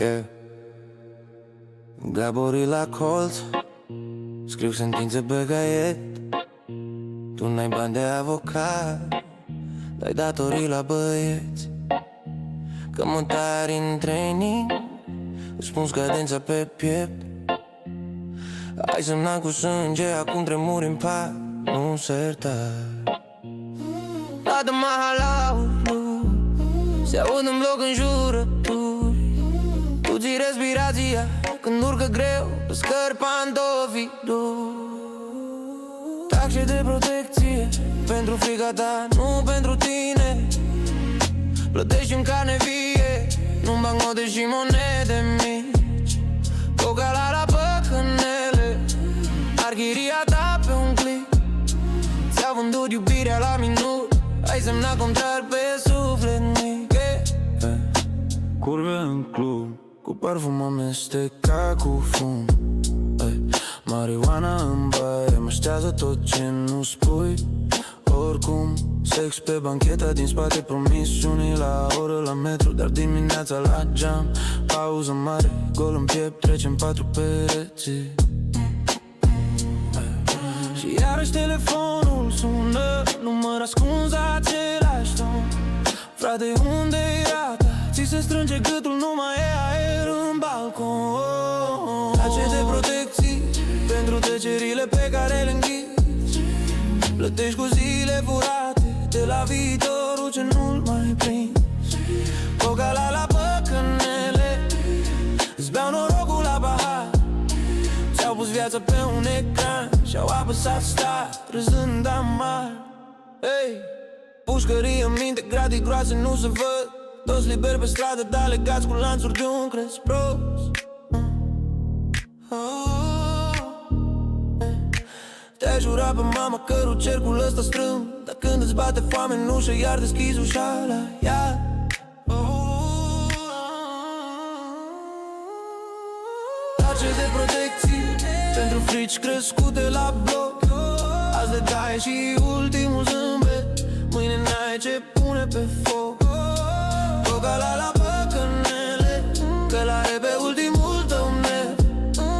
Yeah. Gaborii la colț, scriu sentințe pe caiet. Tu n-ai bani de avocat, dai datorii la băieți. Cămătari în training, îți spun scadența pe piept. Ai semnat cu sânge, acum tremuri în pat, nu serta. Toată mahalaul se aud în bloc înjurături. Tu ții respirația când urcă greu pe scări pantofii. Taxe de protecție pentru frica ta, nu pentru tine. Plătești în carne vie, nu-mi bancnote și monede mici. Coca la păcănele, arhiria ta pe un clip. Ți-a vândut iubirea la minut, ai semnat contract pe suflet mic. Curve în club, cu parfum amestecat cu fum. Marihuana în baie, mă ștează tot ce nu spui. Oricum, sex pe bancheta din spate, promisiuni la oră la metru, dar dimineața la geam. Pauză mare, gol în piept, trecem 4 pereți. Și iarăși telefonul sună, număr ascuns același ton. Frate, unde-i rata? Ți se strânge gâtul, nu mai e aer în balcon. Tace de protecții pentru tăcerile pe care le închizi. Plătești cu zile furate de la viitorul ce nu-l mai prinzi. Coca la păcănele, îți beau norocul la pahar. Ți-au pus viața pe un ecran și-au apăsat start, râzând amar. Hey, pușcării în minte, gradii groase nu se văd. Toți liberi pe stradă, dar legați cu lanțuri de un crez prost. Te-ai jurat pe mama că cercul ăsta strâng, dar când îți bate foame în ușă, iar deschizi ușa la ea. Tace de protecții pentru frici crescute la bloc. Azi le dai și ultimul zâmbet, mâine n-ai ce pune pe foc. Coca la păcănele, că l-are pe ultimul tău net.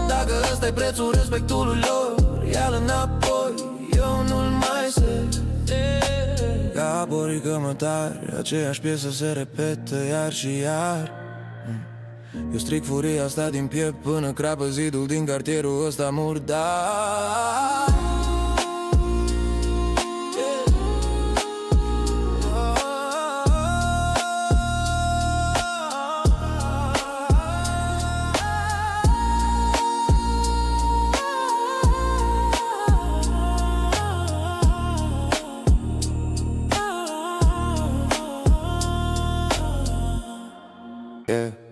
Dacă ăsta-i prețul respectului lor, ia-l înapoi, eu nu-l mai set. Gaborii cămătari, aceeași piesă se repetă iar și iar. Eu stric furia asta din piept până crapă zidul din cartierul ăsta murdar. Yeah.